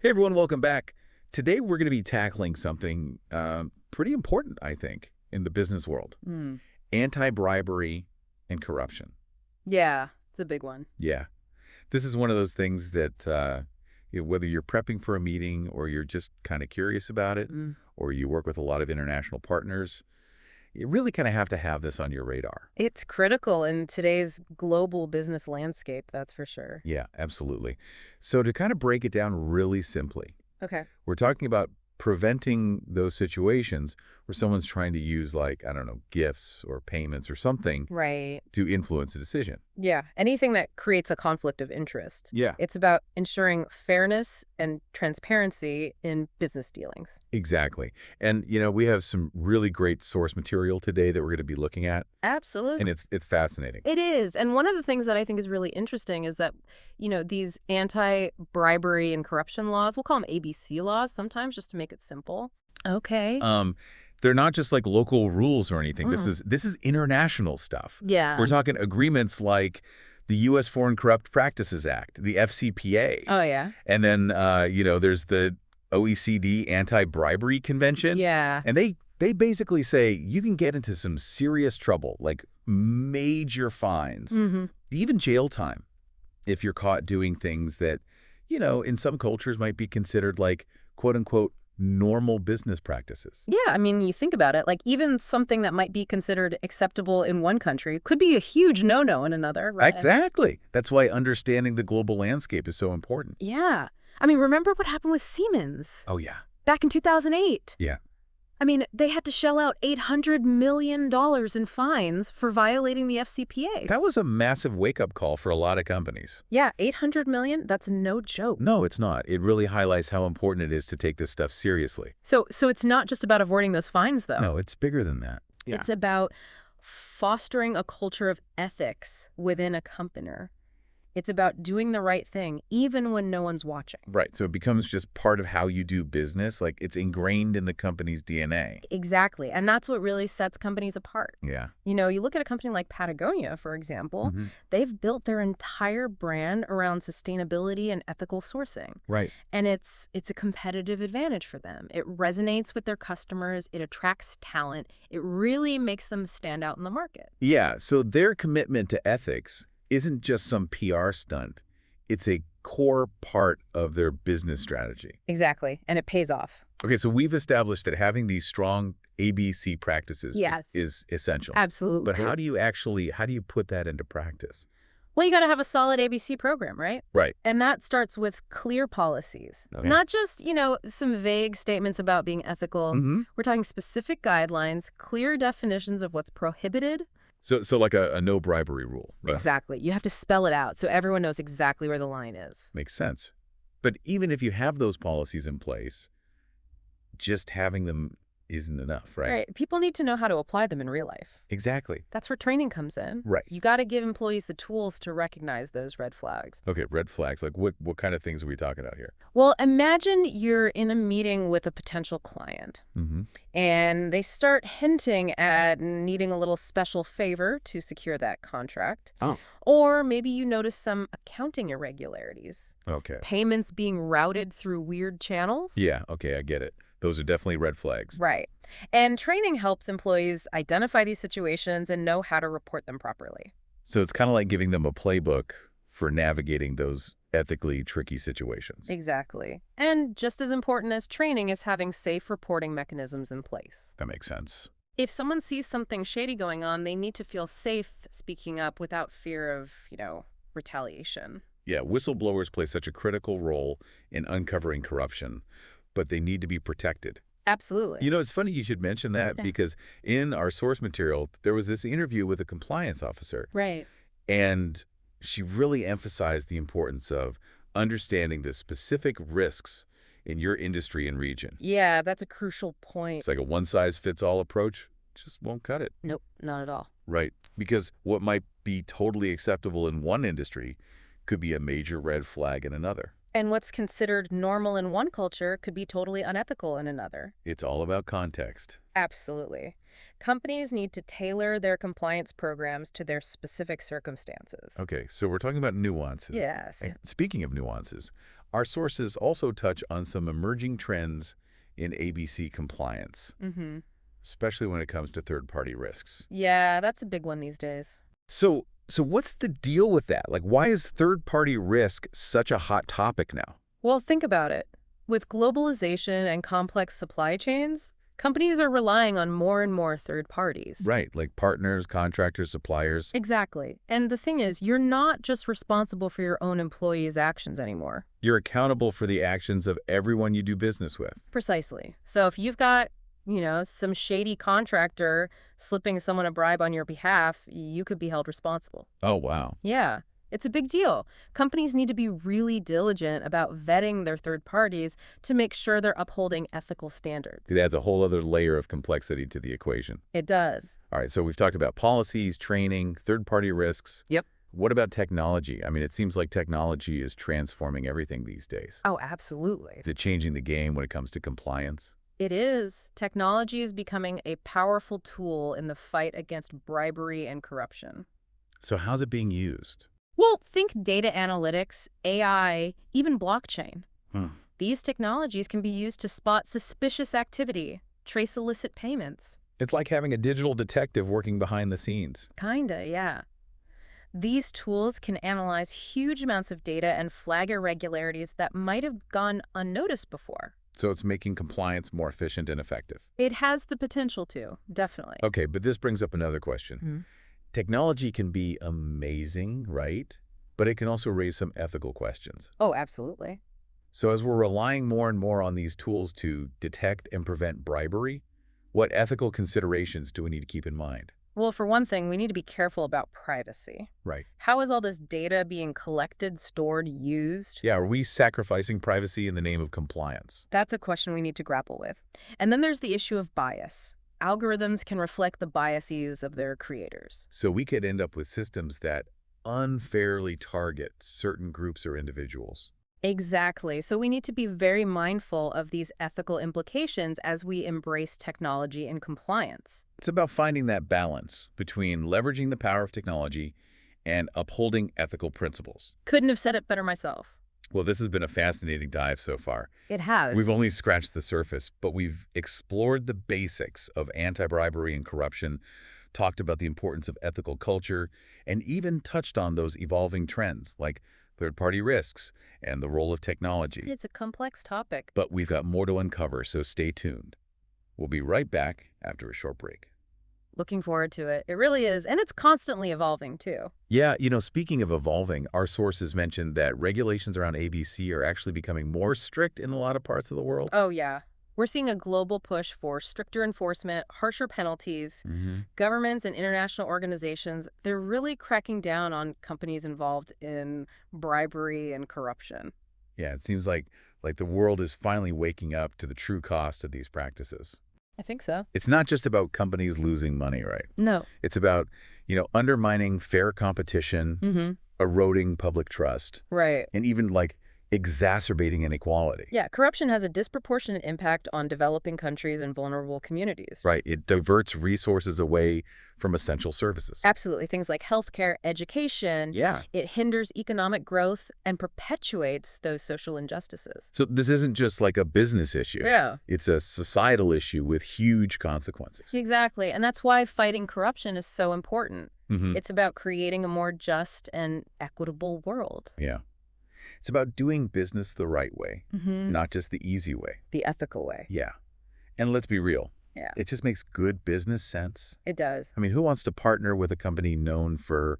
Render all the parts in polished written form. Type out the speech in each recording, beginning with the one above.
Hey everyone, welcome back. Today we're going to be tackling something pretty important, I think, in the business world. Mm. Anti-bribery and corruption. Yeah, it's a big one. Yeah, this is one of those things that whether you're prepping for a meeting or you're just kind of curious about it, Mm. or you work with a lot of international partners, you really kind of have to have this on your radar. It's critical in today's global business landscape, that's for sure. Yeah, absolutely. So to kind of break it down really simply, Okay. we're talking about preventing those situations where someone's trying to use, like, I don't know, gifts or payments or something Right. to influence a decision. Yeah, anything that creates a conflict of interest. Yeah, It's about ensuring fairness and transparency in business dealings. exactly. And, we have some really great source material today that we're going to be looking at, and Absolutely. it's fascinating. It is. And one of the things that I think is really interesting is that, these anti-bribery and corruption laws, we'll call them ABC laws sometimes just to make it simple. Okay. Um, they're not just like local rules or anything. This Mm. is international stuff. Yeah. We're talking agreements like the U.S. Foreign Corrupt Practices Act, the FCPA. Oh, yeah. And then, there's the OECD Anti-Bribery Convention. Yeah. And they basically say you can get into some serious trouble, like major fines, Mm-hmm. even jail time, if you're caught doing things that, in some cultures might be considered like, quote unquote, normal business practices. Yeah, I mean, you think about it, like even something that might be considered acceptable in one country could be a huge no-no in another, right? Exactly. That's why understanding the global landscape is so important. Yeah. I mean, remember what happened with Siemens Oh, yeah. back in 2008? Yeah. I mean, they had to shell out $800 million in fines for violating the FCPA. That was a massive wake-up call for a lot of companies. Yeah, $800 million? That's no joke. No, it's not. It really highlights how important it is to take this stuff seriously. So it's not just about avoiding those fines, though. No, it's bigger than that. It's about fostering a culture of ethics within a company. It's about doing the right thing, even when no one's watching. Right. So it becomes just part of how you do business. Like, it's ingrained in the company's DNA. Exactly. And that's what really sets companies apart. Yeah. You look at a company like Patagonia, for example, they've built their entire brand around sustainability and ethical sourcing. Right. And it's a competitive advantage for them. It resonates with their customers. It attracts talent. It really makes them stand out in the market. Yeah. So their commitment to ethics isn't just some PR stunt. It's a core part of their business strategy. Exactly. And it pays off. Okay, so we've established that having these strong ABC practices Yes. is essential. Absolutely. But how do you put that into practice? Well, you got to have a solid ABC program, right? Right. And that starts with clear policies, Okay. not just, some vague statements about being ethical. We're talking specific guidelines, clear definitions of what's prohibited. So like a no bribery rule. Right? Exactly. You have to spell it out so everyone knows exactly where the line is. Makes sense. But even if you have those policies in place, just having them isn't enough, right? Right. People need to know how to apply them in real life. Exactly. That's where training comes in. Right. You got to give employees the tools to recognize those red flags. Okay, red flags. Like what kind of things are we talking about here? Well, imagine you're in a meeting with a potential client. Mm-hmm. And they start hinting at needing a little special favor to secure that contract. Oh. Or maybe you notice some accounting irregularities. Okay. Payments being routed through weird channels. Yeah, okay, I get it. Those are definitely red flags. Right. And training helps employees identify these situations and know how to report them properly. So it's kind of like giving them a playbook for navigating those ethically tricky situations. Exactly. And just as important as training is having safe reporting mechanisms in place. That makes sense. If someone sees something shady going on, they need to feel safe speaking up without fear of, retaliation. Yeah, whistleblowers play such a critical role in uncovering corruption, but they need to be protected. Absolutely. It's funny you should mention that because in our source material, there was this interview with a compliance officer. Right. And she really emphasized the importance of understanding the specific risks in your industry and region. Yeah, that's a crucial point. It's like a one-size-fits-all approach just won't cut it. Nope, not at all. Right. Because what might be totally acceptable in one industry could be a major red flag in another. And what's considered normal in one culture could be totally unethical in another. It's all about context. Absolutely. Companies need to tailor their compliance programs to their specific circumstances. Okay, so we're talking about nuances. Yes. And speaking of nuances, Our sources also touch on some emerging trends in ABC compliance, Mm-hmm. especially when it comes to third-party risks. Yeah, that's a big one these days. So what's the deal with that? Like, why is third-party risk such a hot topic now? Well, think about it. With globalization and complex supply chains, companies are relying on more and more third parties. Right, like partners, contractors, suppliers. Exactly. And the thing is, you're not just responsible for your own employees' actions anymore. You're accountable for the actions of everyone you do business with. Precisely. So if you've got, some shady contractor slipping someone a bribe on your behalf, you could be held responsible. Oh, wow. Yeah, it's a big deal. Companies need to be really diligent about vetting their third parties to make sure they're upholding ethical standards. It adds a whole other layer of complexity to the equation. It does. All right, so we've talked about policies, training, third-party risks. Yep. What about technology? I mean, it seems like technology is transforming everything these days. Oh, absolutely. Is it changing the game when it comes to compliance? It is. Technology is becoming a powerful tool in the fight against bribery and corruption. So how's it being used? Well, think data analytics, AI, even blockchain. Hmm. These technologies can be used to spot suspicious activity, trace illicit payments. It's like having a digital detective working behind the scenes. Kinda, yeah. These tools can analyze huge amounts of data and flag irregularities that might have gone unnoticed before. So it's making compliance more efficient and effective. It has the potential to, definitely. Okay, but this brings up another question. Mhm. Technology can be amazing, right? But it can also raise some ethical questions. Oh, absolutely. So as we're relying more and more on these tools to detect and prevent bribery, what ethical considerations do we need to keep in mind? Well, for one thing, we need to be careful about privacy. Right. How is all this data being collected, stored, used? Yeah, are we sacrificing privacy in the name of compliance? That's a question we need to grapple with. And then there's the issue of bias. Algorithms can reflect the biases of their creators. So we could end up with systems that unfairly target certain groups or individuals. Exactly. So we need to be very mindful of these ethical implications as we embrace technology and compliance. It's about finding that balance between leveraging the power of technology and upholding ethical principles. Couldn't have said it better myself. Well, this has been a fascinating dive so far. It has. We've only scratched the surface, but we've explored the basics of anti-bribery and corruption, talked about the importance of ethical culture, and even touched on those evolving trends like third-party risks and the role of technology. It's a complex topic. But we've got more to uncover, so stay tuned. We'll be right back after a short break. Looking forward to it. It really is. And it's constantly evolving, too. Yeah, speaking of evolving, our sources mentioned that regulations around ABC are actually becoming more strict in a lot of parts of the world. Oh, yeah. We're seeing a global push for stricter enforcement, harsher penalties. Governments and international organizations, they're really cracking down on companies involved in bribery and corruption. Yeah, it seems like the world is finally waking up to the true cost of these practices. I think so. It's not just about companies losing money, right? No. It's about, undermining fair competition, eroding public trust, Right. and even exacerbating inequality. Yeah, corruption has a disproportionate impact on developing countries and vulnerable communities. Right. It diverts resources away from essential services. Absolutely. Things like healthcare, education. Yeah. It hinders economic growth and perpetuates those social injustices. So this isn't just like a business issue. Yeah. It's a societal issue with huge consequences. Exactly. And that's why fighting corruption is so important. Mm-hmm. It's about creating a more just and equitable world. Yeah. It's about doing business the right way, Mm-hmm. not just the easy way. The ethical way. Yeah. And let's be real. Yeah. It just makes good business sense. It does. I mean, who wants to partner with a company known for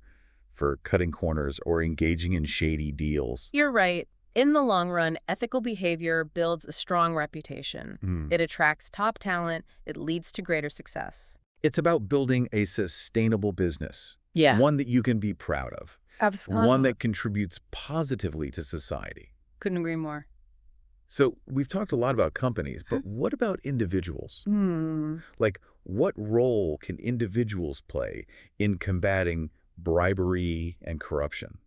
cutting corners or engaging in shady deals? You're right. In the long run, ethical behavior builds a strong reputation. It attracts top talent. It leads to greater success. It's about building a sustainable business. Yeah. One that you can be proud of. Absolutely. One that contributes positively to society. Couldn't agree more. So we've talked a lot about companies, but what about individuals? Like, what role can individuals play in combating bribery and corruption?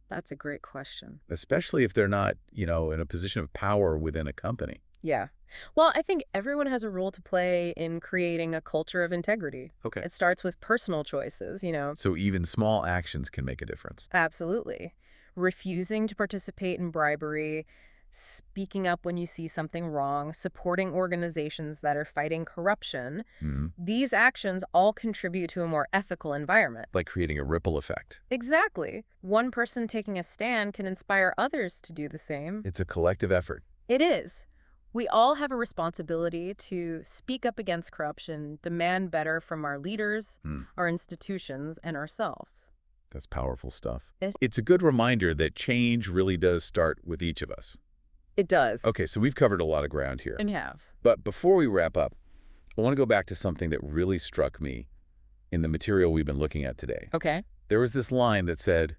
That's a great question. Especially if they're not, in a position of power within a company. Yeah. Well, I think everyone has a role to play in creating a culture of integrity. Okay. It starts with personal choices. So even small actions can make a difference. Absolutely. refusing to participate in bribery, speaking up when you see something wrong, supporting organizations that are fighting corruption. Hmm. These actions all contribute to a more ethical environment. Like creating a ripple effect. Exactly. One person taking a stand can inspire others to do the same. It's a collective effort. It is. We all have a responsibility to speak up against corruption, demand better from our leaders, our institutions, and ourselves. That's powerful stuff. Yes. It's a good reminder that change really does start with each of us. It does. Okay, so we've covered a lot of ground here. And have. But before we wrap up, I want to go back to something that really struck me in the material we've been looking at today. Okay. There was this line that said,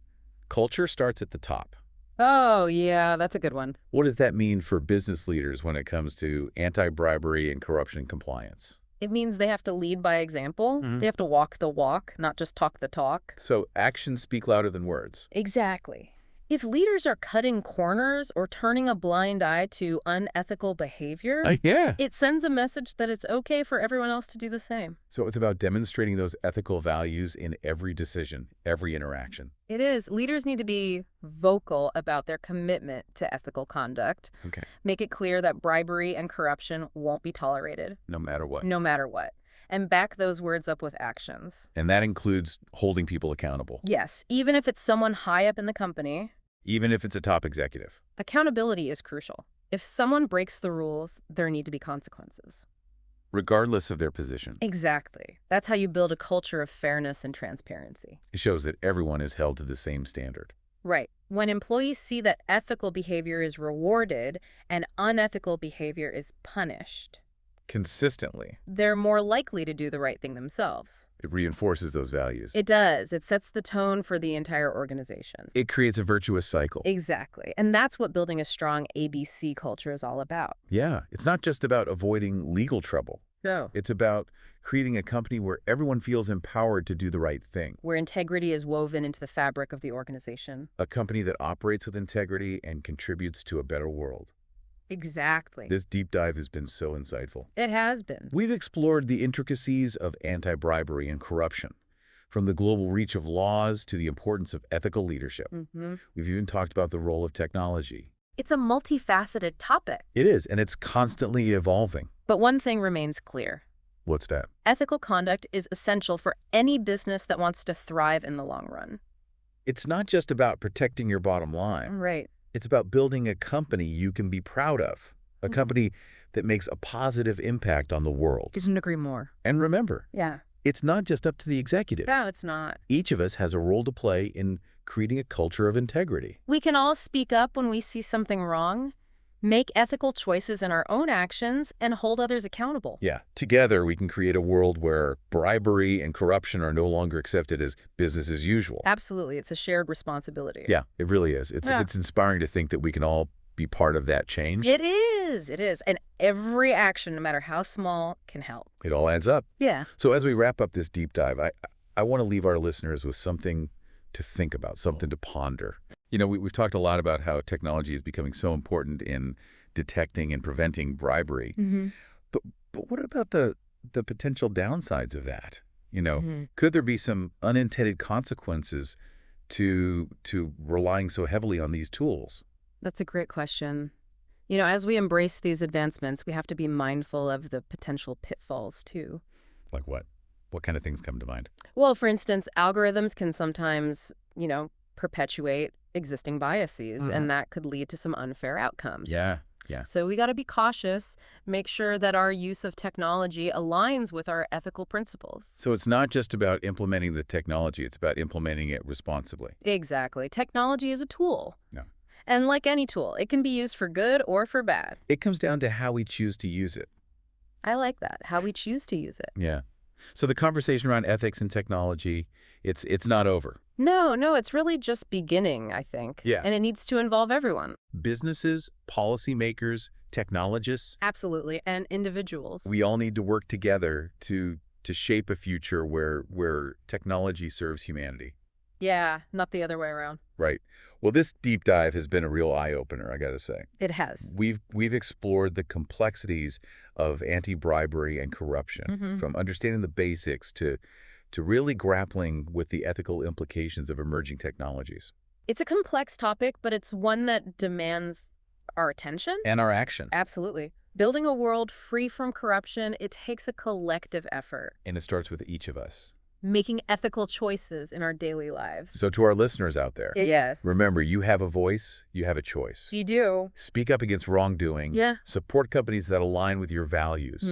culture starts at the top. Oh, yeah, that's a good one. What does that mean for business leaders when it comes to anti-bribery and corruption compliance? It means they have to lead by example. They have to walk the walk, not just talk the talk. So actions speak louder than words. Exactly. If leaders are cutting corners or turning a blind eye to unethical behavior, Yeah. it sends a message that it's okay for everyone else to do the same. So it's about demonstrating those ethical values in every decision, every interaction. It is. Leaders need to be vocal about their commitment to ethical conduct. Okay. Make it clear that bribery and corruption won't be tolerated, No matter what. no matter what. And back those words up with actions. And that includes holding people accountable, Yes, even if it's someone high up in the company, even if it's a top executive. accountability is crucial. If someone breaks the rules, there need to be consequences. Regardless of their position. Exactly. That's how you build a culture of fairness and transparency. It shows that everyone is held to the same standard. Right. When employees see that ethical behavior is rewarded and unethical behavior is punished, Consistently. they're more likely to do the right thing themselves. It reinforces those values. It does. It sets the tone for the entire organization. It creates a virtuous cycle. Exactly. And that's what building a strong ABC culture is all about. Yeah, it's not just about avoiding legal trouble. No. It's about creating a company where everyone feels empowered to do the right thing. Where integrity is woven into the fabric of the organization. A company that operates with integrity and contributes to a better world. Exactly. This deep dive has been so insightful. It has been. We've explored the intricacies of anti-bribery and corruption, from the global reach of laws to the importance of ethical leadership. We've even talked about the role of technology. It's a multifaceted topic. It is, and it's constantly evolving. But one thing remains clear. What's that? Ethical conduct is essential for any business that wants to thrive in the long run. It's not just about protecting your bottom line. Right. It's about building a company you can be proud of, a company that makes a positive impact on the world. Couldn't agree more. And remember, Yeah. it's not just up to the executives. No, it's not. Each of us has a role to play in creating a culture of integrity. We can all speak up when we see something wrong, make ethical choices in our own actions, and hold others accountable. Yeah, together we can create a world where bribery and corruption are no longer accepted as business as usual. Absolutely. It's a shared responsibility. Yeah, it really is. It's inspiring to think that we can all be part of that change. It is. It is. And every action, no matter how small, can help. It all adds up. Yeah. So as we wrap up this deep dive, I want to leave our listeners with something to think about, something to ponder. You know, we've talked a lot about how technology is becoming so important in detecting and preventing bribery. But what about the potential downsides of that? You know, could there be some unintended consequences to relying so heavily on these tools? That's a great question. You know, as we embrace these advancements, we have to be mindful of the potential pitfalls, too. Like what? What kind of things come to mind? Well, for instance, algorithms can sometimes, perpetuate existing biases, and that could lead to some unfair outcomes. Yeah. So we got to be cautious, make sure that our use of technology aligns with our ethical principles. So it's not just about implementing the technology, it's about implementing it responsibly. Exactly. Technology is a tool. Yeah. And like any tool, it can be used for good or for bad. It comes down to how we choose to use it. I like that, how we choose to use it. Yeah. So the conversation around ethics and technology, it's not over. No, it's really just beginning, I think. Yeah. And it needs to involve everyone. Businesses, policymakers, technologists, Absolutely. And individuals. we all need to work together to shape a future where technology serves humanity. Yeah, not the other way around. Right. Well, this deep dive has been a real eye-opener, I got to say. It has. We've explored the complexities of anti-bribery and corruption, from understanding the basics to really grappling with the ethical implications of emerging technologies. It's a complex topic, but it's one that demands our attention. And our action. Absolutely. Building a world free from corruption, it takes a collective effort. And it starts with each of us. Making ethical choices in our daily lives. So to our listeners out there, Yes. remember, you have a voice, you have a choice. You do. Speak up against wrongdoing. Yeah. Support companies that align with your values.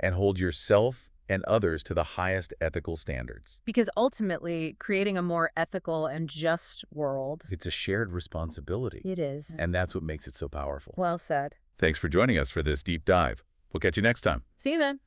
And hold yourself and others to the highest ethical standards. Because ultimately, creating a more ethical and just world. It's a shared responsibility. It is. And that's what makes it so powerful. Well said. Thanks for joining us for this deep dive. We'll catch you next time. See you then.